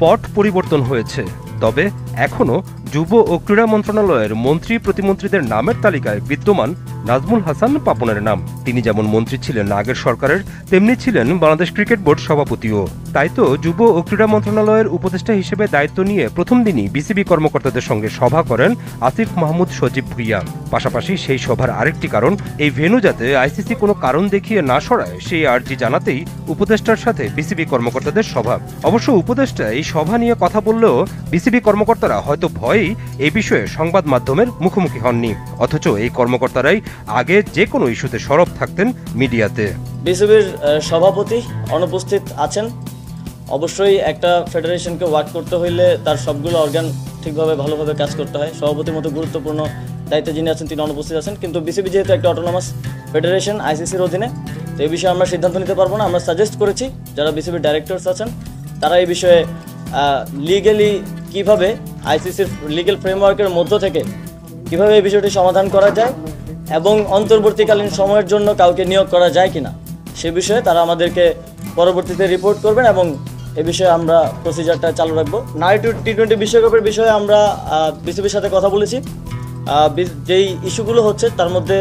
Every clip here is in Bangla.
পট পরিবর্তন হয়েছে, তবে এখনও যুব ও ক্রীড়া মন্ত্রণালয়ের মন্ত্রী প্রতিমন্ত্রীদের নামের তালিকায় বিদ্যমান নাজমুল হাসান পাপনের নাম। তিনি যেমন মন্ত্রী ছিলেন আগের সরকারের, তেমনি ছিলেন বাংলাদেশ ক্রিকেট বোর্ড সভাপতিও। তাই তো যুব ও ক্রীড়া মন্ত্রণালয়ের উপদেষ্টা হিসেবে দায়িত্ব নিয়ে প্রথম দিনই বিসিবি কর্মকর্তাদের সঙ্গে সভা করেন আসিফ মাহমুদ সজীব ভুঁইয়া। পাশাপাশি সেই সভার আরেকটি কারণ, এই ভেন্যু যাতে আইসিসি কোনো কারণ দেখিয়ে না সরায় সেই আর্জি জানাতেই উপদেষ্টার সাথে বিসিবি কর্মকর্তাদের সভা। অবশ্য উপদেষ্টা এই সভা নিয়ে কথা বললেও বিসিবি কর্মকর্তারা হয়তো ভয়েই এই বিষয়ে সংবাদ মাধ্যমের মুখোমুখি হননি। অথচ এই কর্মকর্তারাই আগে যে কোনো ইস্যুতে সরব থাকতেন মিডিয়াতে। বিসিবির সভাপতি অনুপস্থিত আছেন। অবশ্যই একটা ফেডারেশনকে ওয়ার্ক করতে হইলে তার সবগুলো অর্গান ঠিকভাবে ভালোভাবে কাজ করতে হয়। সভাপতির মতো গুরুত্বপূর্ণ দায়িত্বে যিনি আছেন তিনি অনুপস্থিত আছেন। কিন্তু বিসিবি যেহেতু একটা অটোনমাস ফেডারেশন আইসিসির অধীনে, তো এই বিষয়ে আমরা সিদ্ধান্ত নিতে পারবো না। আমরা সাজেস্ট করেছি যারা বিসিবির ডাইরেক্টরস আছেন তারা এই বিষয়ে লিগ্যালি কীভাবে আইসিসির লিগ্যাল ফ্রেমওয়ার্কের মধ্য থেকে কীভাবে এই বিষয়টি সমাধান করা যায় এবং অন্তর্বর্তীকালীন সময়ের জন্য কাউকে নিয়োগ করা যায় কিনা সে বিষয়ে তারা আমাদেরকে পরবর্তীতে রিপোর্ট করবেন এবং এ বিষয়ে আমরা প্রসিজারটা চালু রাখবো। নারী টি-20 বিশ্বকাপের বিষয়ে আমরা বিসিবির সাথে কথা বলেছি। যেই ইস্যুগুলো হচ্ছে তার মধ্যে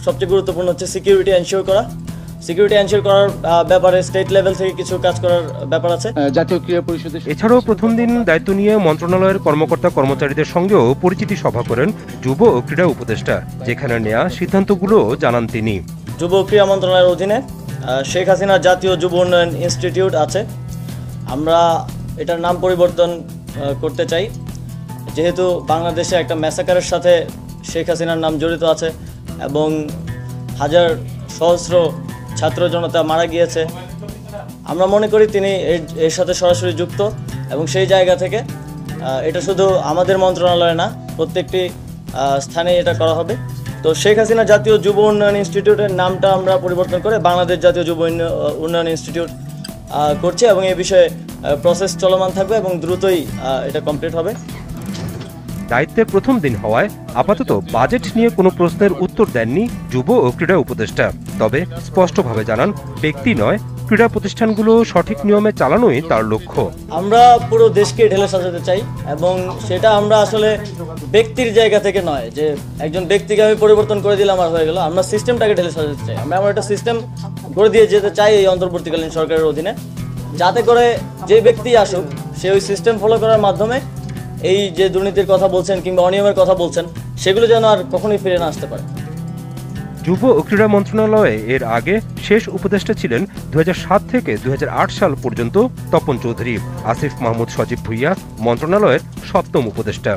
সবচেয়ে গুরুত্বপূর্ণ হচ্ছে সিকিউরিটি এনশিওর করা। সিকিউরিটি এনশিওর করার ব্যাপারে স্টেট লেভেল থেকে কিছু কাজ করার ব্যাপার আছে। জাতীয় ক্রীড়া পরিষদের এছাড়াও প্রথম দিন দায়িত্ব নিয়ে মন্ত্রণালয়ের কর্মকর্তা কর্মচারীদের সঙ্গেও পরিচিতি সভা করেন যুব ও ক্রীড়া উপদেষ্টা, যেখানে নেওয়া সিদ্ধান্তগুলো জানান তিনি। যুব ও ক্রীড়া মন্ত্রণালয়ের অধীনে শেখ হাসিনা জাতীয় যুব উন্নয়ন ইনস্টিটিউট আছে। আমরা এটার নাম পরিবর্তন করতে চাই, যেহেতু বাংলাদেশে একটা ম্যাসাকারের সাথে শেখ হাসিনার নাম জড়িত আছে এবং হাজার সহস্র ছাত্র জনতা মারা গিয়েছে। আমরা মনে করি তিনি এর সাথে সরাসরি যুক্ত এবং সেই জায়গা থেকে এটা শুধু আমাদের মন্ত্রণালয়ে না, প্রত্যেকটি স্থানে এটা করা হবে। তো শেখ হাসিনা জাতীয় যুব উন্নয়ন ইনস্টিটিউটের নামটা আমরা পরিবর্তন করে বাংলাদেশ জাতীয় যুব উন্নয়ন ইনস্টিটিউট করছি এবং এই বিষয়ে প্রসেস চলমান থাকবে এবং দ্রুতই এটা কমপ্লিট হবে। দায়িত্বের প্রথম দিন হওয়ায় আপাতত বাজেট নিয়ে কোনো প্রশ্নের উত্তর দেননি যুব ও ক্রীড়া উপদেষ্টা। তবে স্পষ্টভাবে জানান, ব্যক্তি নয়, ক্রীড়া প্রতিষ্ঠানগুলো সঠিক নিয়মে চালানোই তার লক্ষ্য। আমরা পুরো দেশকে ঢেলে সাজাতে চাই এবং সেটা আমরা আসলে ব্যক্তির জায়গা থেকে নয় যে একজন ব্যক্তিকে আমি পরিবর্তন করে দিলাম আর হয়ে গেল। আমরা সিস্টেমটাকে ঢেলে সাজাতে চাই। আমরা একটা সিস্টেম করে দিয়ে যেতে চাই এই অন্তর্বর্তীকালীন সরকারের অধীনে, যাতে করে যে ব্যক্তি আসুক সে ওই সিস্টেম ফলো করার মাধ্যমে এই যে দুর্নীতির কথা বলছেন কিংবা অনিয়মের কথা বলছেন সেগুলো যেন আর কখনোই ফিরে না আসতে পারে। যুব ও ক্রীড়া মন্ত্রণালয়ে এর আগে শেষ উপদেষ্টা ছিলেন 2007 থেকে 2008 সাল পর্যন্ত তপন চৌধুরী। আসিফ মাহমুদ সজীব ভুঁইয়া মন্ত্রণালয়ের 7ম উপদেষ্টা।